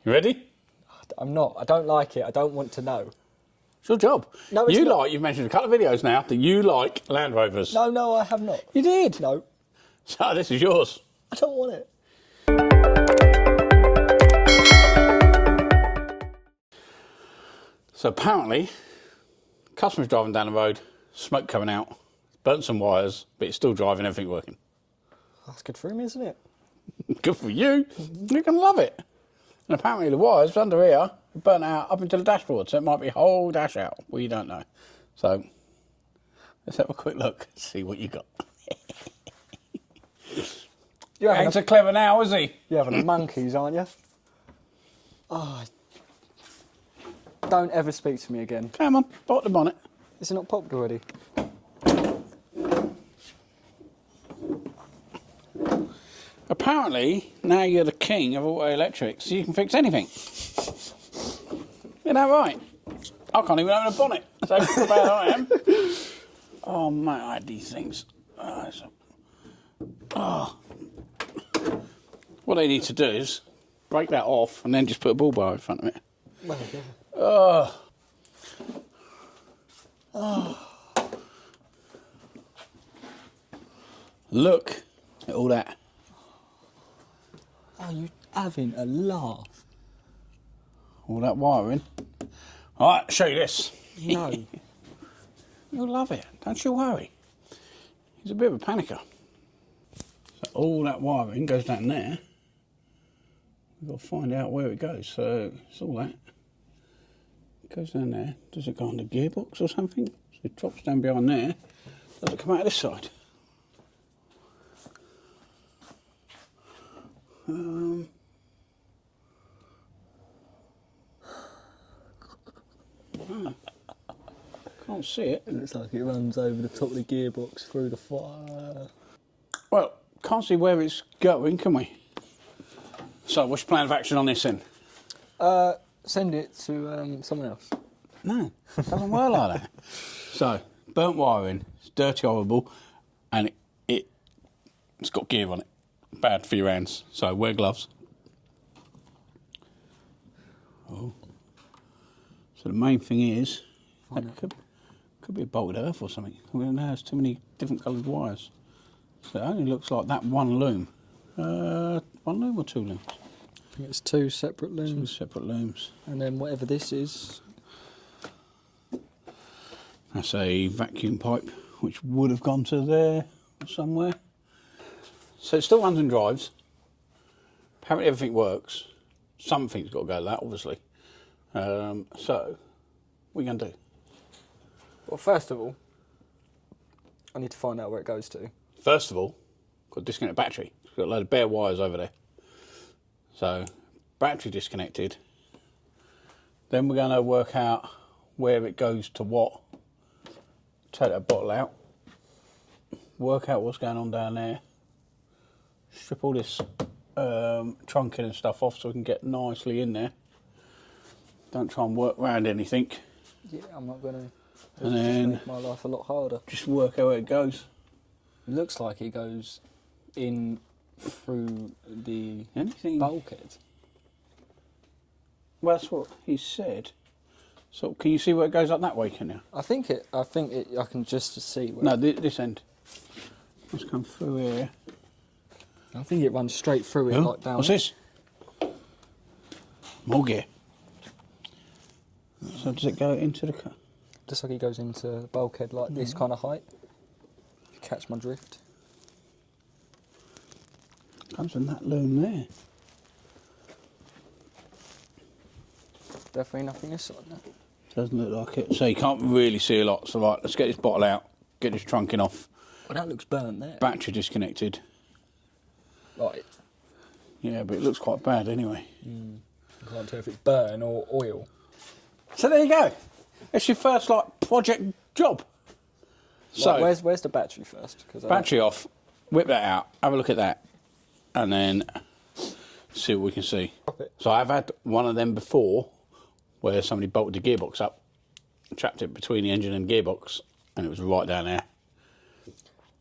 You ready? I'm not. I don't like it. I don't want to know. It's your job. No, it's not. You've mentioned a couple of videos now that you like Land Rovers. No, I have not. You did? No. So this is yours. I don't want it. So apparently, customer's driving down the road, smoke coming out, burnt some wires, but it's still driving, everything working. That's good for him, isn't it? Good for you. You're going to love it. And apparently the wires under here are burnt out up into the dashboard, so it might be a whole dash out. Well, you don't know. So let's have a quick look, see what you got. You Ain't so clever now, is he? You're having a monkeys, aren't you? Oh, don't ever speak to me again. Come on, pop the bonnet. Is it not popped already? Apparently, now you're the king of auto electrics, so you can fix anything. Isn't that right? I can't even open a bonnet. That's how bad I am. Oh, mate, I had these things. What they need to do is break that off and then just put a bull bar in front of it. Well, yeah. Look at all that. Are you having a laugh? All that wiring. All right, show you this. No. You'll love it. Don't you worry. He's a bit of a panicker. So all that wiring goes down there. We've got to find out where it goes. So it's all that. It goes down there. Does it go on the gearbox or something? So it drops down behind there. Does it come out this side? Can't see it. It looks like it runs over the top of the gearbox through the fire. Well, can't see where it's going, can we? So, what's your plan of action on this then? Send it to someone else. No, it doesn't work like that. So, burnt wiring, it's dirty, horrible, and it's got gear on it. Bad for your hands, so wear gloves. Oh. So the main thing is, that could be a bolted earth or something. We don't know, there's too many different coloured wires. So it only looks like that one loom. One loom or two looms? I think it's two separate looms. Two separate looms. And then whatever this is. That's a vacuum pipe, which would have gone to there or somewhere. So it still runs and drives. Apparently everything works. Something's got to go to that, obviously. So, what are you going to do? Well, first of all, I need to find out where it goes to. First of all, got to disconnect the battery. It's got a load of bare wires over there. So, battery disconnected. Then we're going to work out where it goes to what. Take that bottle out. Work out what's going on down there. Strip all this trunking and stuff off so we can get nicely in there. Don't try and work around anything. Yeah, I'm not going to. And then make my life a lot harder. Just work out where it goes. It looks like it goes in through the bulkhead. Well, that's what he said. So can you see where it goes up that way, can you? I think I can just see where. No, this end. Let's come through here. I think it runs straight through it, like down. What's this? More gear. So does it go into the car? Just like it goes into the bulkhead, like this kind of height. Catch my drift. Comes from that loom there. Definitely nothing this side now. Doesn't look like it. So you can't really see a lot. So right, let's get this bottle out, get this trunking off. Well, that looks burnt there. Battery disconnected. Right. Yeah, but it looks quite bad anyway. I can't tell if it's burn or oil. So there you go. It's your first project job. So where's the battery first? Battery off. Whip that out. Have a look at that, and then see what we can see. So I've had one of them before, where somebody bolted the gearbox up, trapped it between the engine and gearbox, and it was right down there.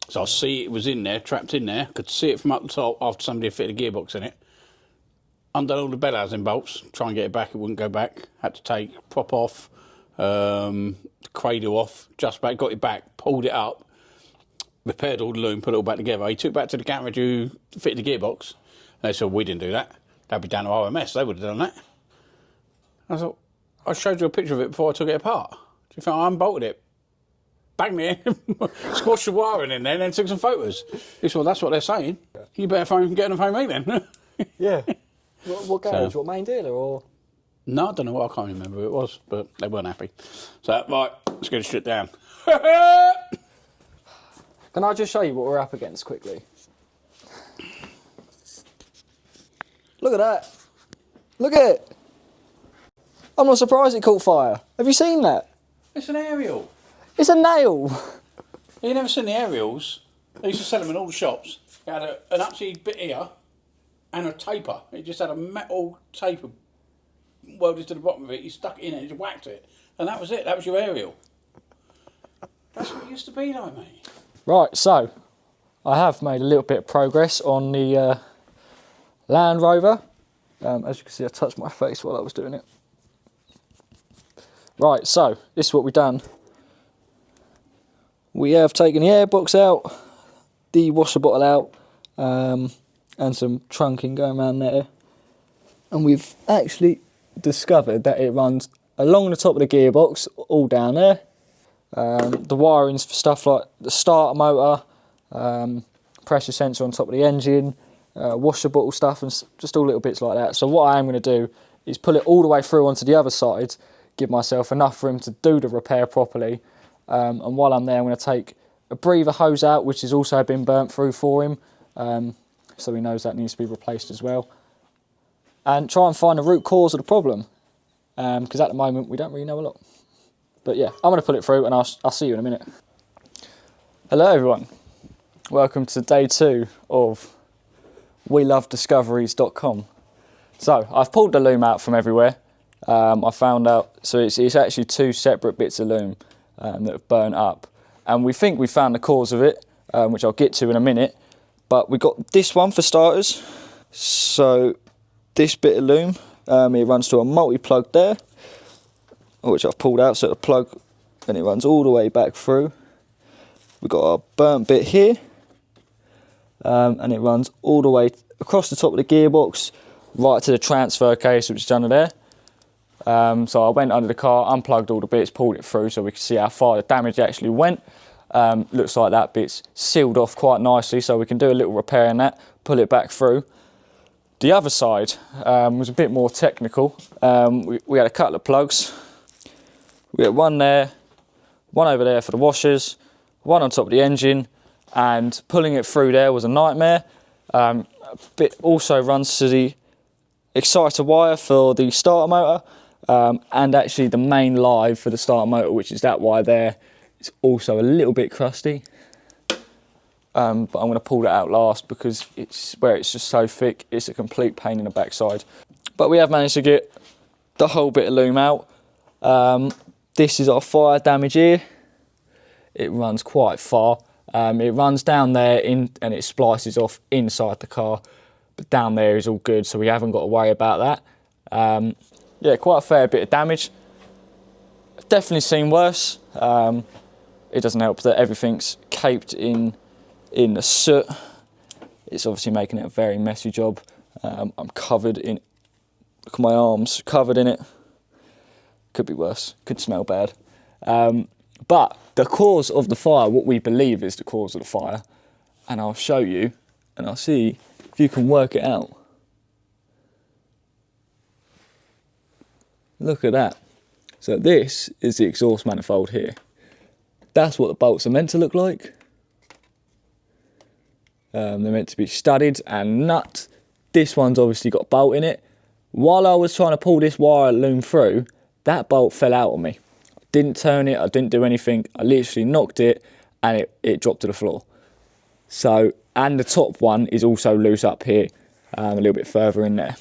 So I see it was in there, trapped in there. Could see it from up the top after somebody had fitted a gearbox in it. undone all the bell housing bolts, try and get it back, it wouldn't go back. Had to take prop off, the cradle off, just about got it back, pulled it up, repaired all the loom, put it all back together. He took it back to the garage who fitted the gearbox. And they said, we didn't do that. That'd be down to RMS, they would have done that. I thought, I showed you a picture of it before I took it apart. Do you think I unbolted it? Banged it in, squashed the wiring in there and then took some photos. He said, well, that's what they're saying. You better get on the phone me then. Yeah. What garage? What main dealer or? No, I don't know what, I can't remember who it was, but they weren't happy. So, right, let's get it stripped down. Can I just show you what we're up against quickly? Look at that. Look at it. I'm not surprised it caught fire. Have you seen that? It's an aerial. It's a nail. You never seen the aerials? They used to sell them in all the shops. It had an upside bit here and a taper. It just had a metal taper welded to the bottom of it. You stuck it in it and you whacked it. And that was it. That was your aerial. That's what it used to be like, mate. Right, so I have made a little bit of progress on the Land Rover. As you can see, I touched my face while I was doing it. Right, so this is what we've done. We have taken the airbox out, the washer bottle out, and some trunking going around there. And we've actually discovered that it runs along the top of the gearbox, all down there. The wirings for stuff like the starter motor, pressure sensor on top of the engine, washer bottle stuff, and just all little bits like that. So what I am going to do is pull it all the way through onto the other side, give myself enough room to do the repair properly. And while I'm there, I'm going to take a breather hose out, which has also been burnt through for him, so he knows that needs to be replaced as well. And try and find the root cause of the problem, because at the moment we don't really know a lot. But yeah, I'm going to put it through and I'll see you in a minute. Hello everyone, welcome to day 2 of WeLoveDiscoveries.com. So I've pulled the loom out from everywhere. I found out, so it's actually 2 separate bits of loom that have burnt up. And we think we found the cause of it, which I'll get to in a minute. But we got this one for starters. So this bit of loom, it runs to a multi-plug there, which I've pulled out, so the plug, and it runs all the way back through. We've got our burnt bit here, and it runs all the way across the top of the gearbox, right to the transfer case, which is under there. So I went under the car, unplugged all the bits, pulled it through so we could see how far the damage actually went. Looks like that bit's sealed off quite nicely, so we can do a little repair in that, pull it back through. The other side was a bit more technical. We had a couple of plugs. We had one there, one over there for the washers, one on top of the engine, and pulling it through there was a nightmare. A bit also runs to the exciter wire for the starter motor, and actually the main live for the starter motor, which is that wire there. It's also a little bit crusty, but I'm going to pull that out last because it's just so thick, it's a complete pain in the backside. But we have managed to get the whole bit of loom out. This is our fire damage here. It runs quite far. It runs down there and it splices off inside the car, but down there is all good, so we haven't got to worry about that. Yeah, quite a fair bit of damage. I've definitely seen worse. It doesn't help that everything's caped in the soot. It's obviously making it a very messy job. I'm covered in, look at my arms, covered in it. Could be worse, could smell bad. But the cause of the fire, what we believe is the cause of the fire, and I'll show you, and I'll see if you can work it out. Look at that. So this is the exhaust manifold here. That's what the bolts are meant to look like. They're meant to be studded and nut. This one's obviously got a bolt in it. While I was trying to pull this wire loom through, that bolt fell out on me. I didn't turn it, I didn't do anything. I literally knocked it and it dropped to the floor. So, and the top one is also loose up here, a little bit further in there.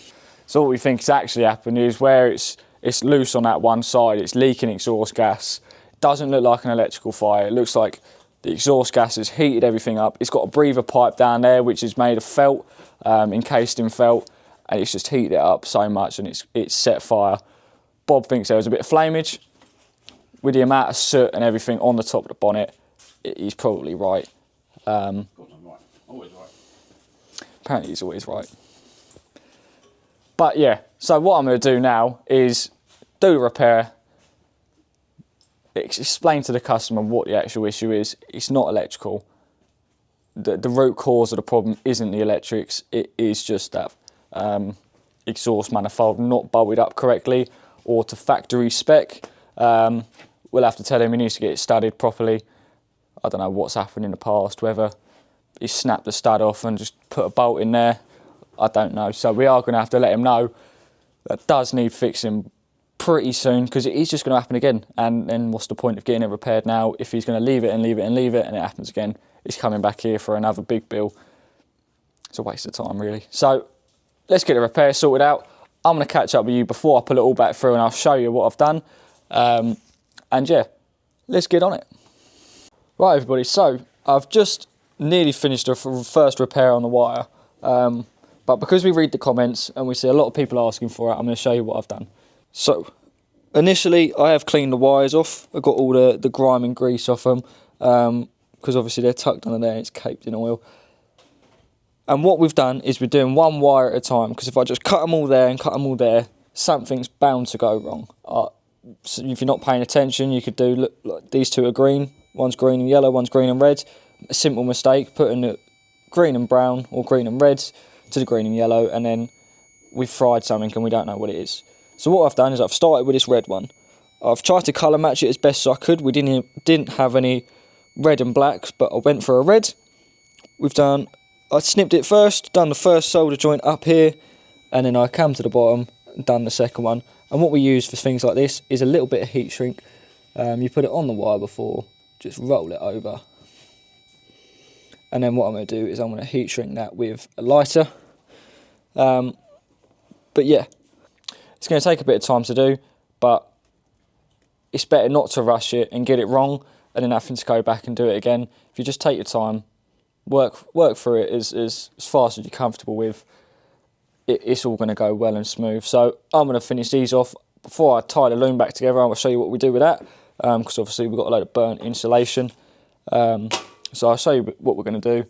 So what we think has actually happened is where it's loose on that one side, it's leaking exhaust gas. It doesn't look like an electrical fire. It looks like the exhaust gas has heated everything up. It's got a breather pipe down there, which is made of felt, encased in felt. and it's just heated it up so much, and it's set fire. Bob thinks there was a bit of flamage. With the amount of soot and everything on the top of the bonnet, he's probably right. Of course I'm right. Always right. Apparently he's always right. But yeah, so what I'm going to do now is do the repair, explain to the customer what the actual issue is. It's not electrical. The root cause of the problem isn't the electrics, it is just that exhaust manifold not bolted up correctly or to factory spec. We'll have to tell him he needs to get it studded properly. I don't know what's happened in the past, whether he snapped the stud off and just put a bolt in there. I don't know. So we are going to have to let him know that does need fixing pretty soon, because it is just going to happen again. And then what's the point of getting it repaired now if he's going to leave it and leave it and leave it and it happens again? He's coming back here for another big bill. It's a waste of time, really. So let's get the repair sorted out. I'm going to catch up with you before I pull it all back through, and I'll show you what I've done. And yeah, let's get on it. Right, everybody, so I've just nearly finished the first repair on the wire. But because we read the comments and we see a lot of people asking for it, I'm going to show you what I've done. So, initially, I have cleaned the wires off. I've got all the grime and grease off them, because obviously they're tucked under there and it's caked in oil. And what we've done is we're doing one wire at a time, because if I just cut them all there and cut them all there, something's bound to go wrong. So if you're not paying attention, you could do, look, like these two are green, one's green and yellow, one's green and red. A simple mistake, putting the green and brown or green and red to the green and yellow, and then we've fried something and we don't know what it is. So what I've done is I've started with this red one. I've tried to colour match it as best as I could. We didn't have any red and blacks, but I went for a red. I snipped it first, done the first solder joint up here, and then I come to the bottom and done the second one. And what we use for things like this is a little bit of heat shrink. You put it on the wire before, just roll it over. And then what I'm going to do is I'm going to heat shrink that with a lighter. But yeah, it's going to take a bit of time to do, but it's better not to rush it and get it wrong and then having to go back and do it again. If you just take your time, work through it as fast as you're comfortable with, it's all going to go well and smooth. So I'm going to finish these off. Before I tie the loom back together, I'm going to show you what we do with that, because obviously we've got a load of burnt insulation. So I'll show you what we're going to do.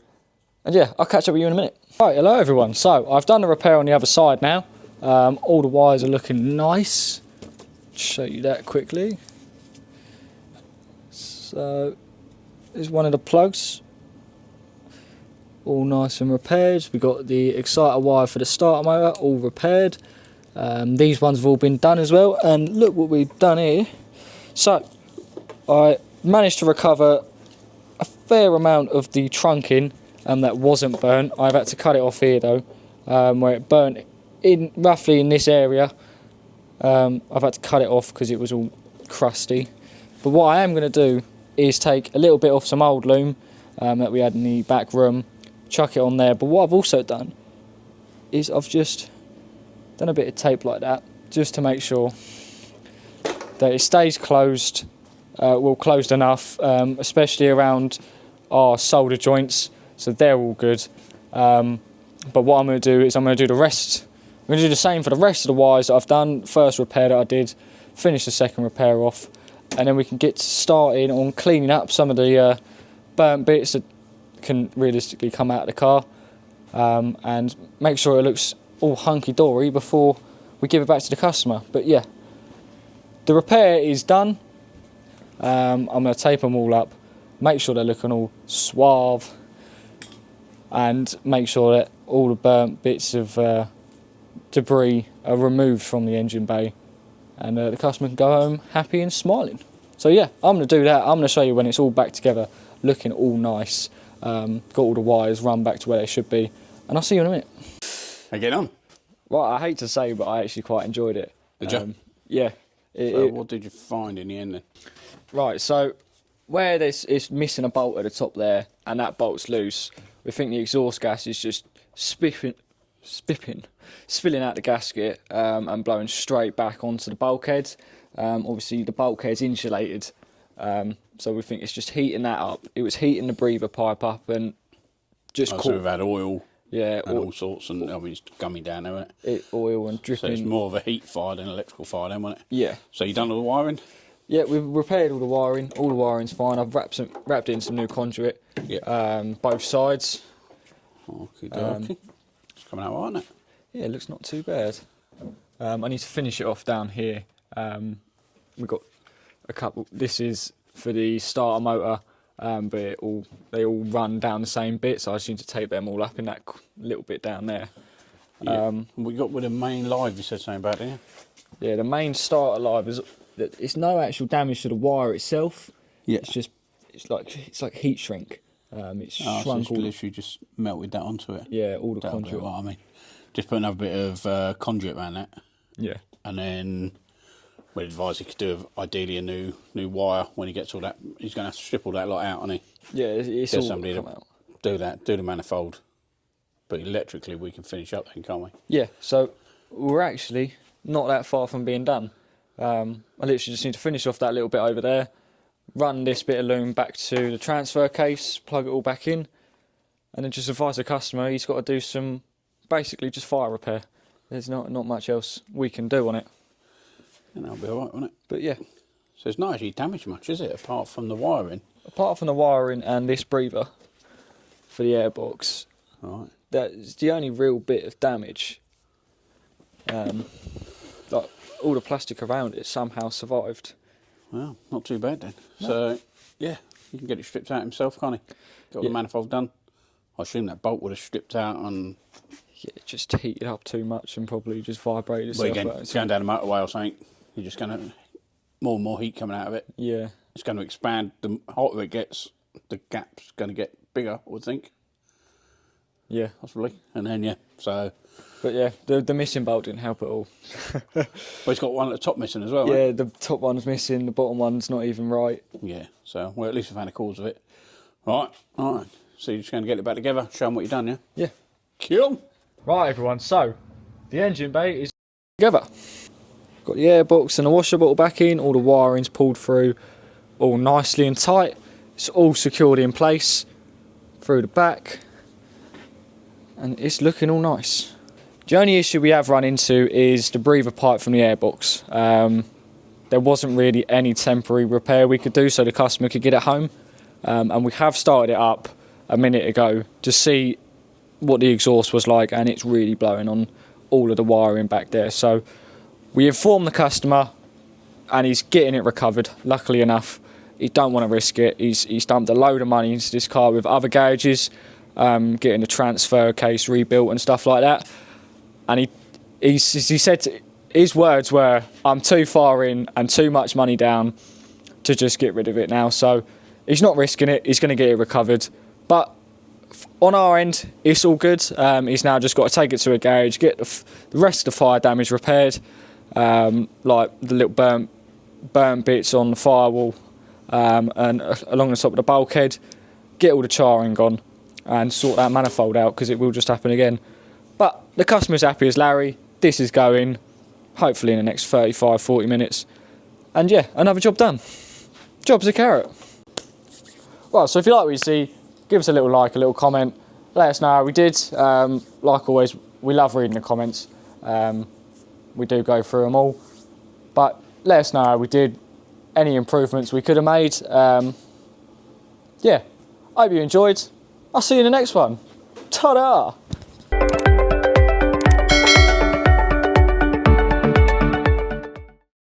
And yeah, I'll catch up with you in a minute. Right, hello everyone. So I've done the repair on the other side now. All the wires are looking nice. Show you that quickly. So there's one of the plugs. All nice and repaired. We've got the exciter wire for the starter motor, all repaired. These ones have all been done as well. And look what we've done here. So I managed to recover a fair amount of the trunking that wasn't burnt. I've had to cut it off here though, where it burnt roughly in this area. I've had to cut it off because it was all crusty. But what I am going to do is take a little bit off some old loom that we had in the back room, chuck it on there. But what I've also done is I've just done a bit of tape like that, just to make sure that it stays closed, closed enough, especially around our solder joints, so they're all good. But what I'm going to do is I'm going to do the rest. I'm going to do the same for the rest of the wires that I've done. First repair that I did, finish the second repair off, and then we can get started on cleaning up some of the burnt bits that can realistically come out of the car, and make sure it looks all hunky-dory before we give it back to the customer. But yeah, the repair is done. I'm going to tape them all up, make sure they're looking all suave, and make sure that all the burnt bits of debris are removed from the engine bay, and the customer can go home happy and smiling. So yeah, I'm going to do that. I'm going to show you when it's all back together, looking all nice. Got all the wires run back to where they should be, and I'll see you in a minute. How you getting on? Right, I hate to say, but I actually quite enjoyed it. Did you? Yeah. So what did you find in the end then? Right, so where it's missing a bolt at the top there, and that bolt's loose, we think the exhaust gas is just spilling out the gasket and blowing straight back onto the bulkhead. Obviously, the bulkhead's insulated, so we think it's just heating that up. It was heating the breather pipe up and just So we've had oil Yeah, and all sorts, and I mean it's gummy down there, isn't it? Oil and So dripping. it's more of a heat fire than electrical fire, then, wasn't it? Yeah. So you done all the wiring? Yeah, we've repaired all the wiring. All the wiring's fine. I've wrapped in some new conduit. Yeah. Both sides. Okay. It's coming out, isn't it? Yeah, it looks not too bad. I need to finish it off down here. We've got a couple. This is for the starter motor, but they all run down the same bit, so I just need to tape them all up in that little bit down there. Yeah. We got with the main live, you said something about, didn't you? Yeah, the main starter live is. It's no actual damage to the wire itself. Yeah. It's like heat shrink. It's So shrunk it's all. literally just melted that onto it. Yeah, all the That'll be conduit. what I mean. Just put another bit of conduit around that, Yeah. and then we'd advise he could do ideally a new wire when he gets all that. He's going to have to strip all that lot out, and he Yeah, it's get all somebody come to out. do the manifold. But electrically, we can finish up then, can't we? Yeah, so we're actually not that far from being done. I literally just need to finish off that little bit over there, run this bit of loom back to the transfer case, plug it all back in, and then just advise the customer he's got to do some, basically just fire repair. There's not much else we can do on it. And that'll be all right, won't it? But yeah, So it's not actually damaged much, is it? Apart from the wiring. apart from the wiring and this breather for the airbox, Right. that's the only real bit of damage. Like all the plastic around it somehow survived. Well, not too bad then. No. So, yeah, you can get it stripped out himself, can't he? Got the manifold done. I assume that bolt would have stripped out and... Yeah, it just heated up too much and probably just vibrated Well, itself again, out. it's going down the motorway or something. You're just going to... More and more heat coming out of it. Yeah. It's going to expand. The hotter it gets, the gap's going to get bigger, I would think. Yeah. Possibly. And then, yeah, so... But yeah, the missing bolt didn't help at all. But it's got one at the top missing as well, Yeah, right? the top one's missing, the bottom one's not even right. Yeah, so, well, at least we found the cause of it. All right. So you're just going to get it back together, show them what you've done, yeah? Yeah. Cool. Right, everyone, so the engine bay is together. Got the airbox and the washer bottle back in, all the wiring's pulled through, all nicely and tight. It's all secured in place through the back, and it's looking all nice. The only issue we have run into is the breather pipe from the airbox. There wasn't really any temporary repair we could do so the customer could get it home, and we have started it up a minute ago to see what the exhaust was like, and it's really blowing on all of the wiring back there. So we informed the customer and he's getting it recovered, luckily enough. He don't want to risk it. He's dumped a load of money into this car with other garages, getting the transfer case rebuilt and stuff like that. And he said, his words were, I'm too far in and too much money down to just get rid of it now. So he's not risking it. He's going to get it recovered. But on our end, it's all good. He's now just got to take it to a garage, get the rest of the fire damage repaired, like the little burnt bits on the firewall and along the top of the bulkhead, get all the charring gone and sort that manifold out because it will just happen again. But the customer's happy as Larry. This is going, hopefully in the next 35, 40 minutes. And yeah, another job done. Job's a carrot. Well, so if you like what you see, give us a little like, a little comment. Let us know how we did. Like always, we love reading the comments. We do go through them all. But let us know how we did, any improvements we could have made. Yeah, hope you enjoyed. I'll see you in the next one. Ta-da!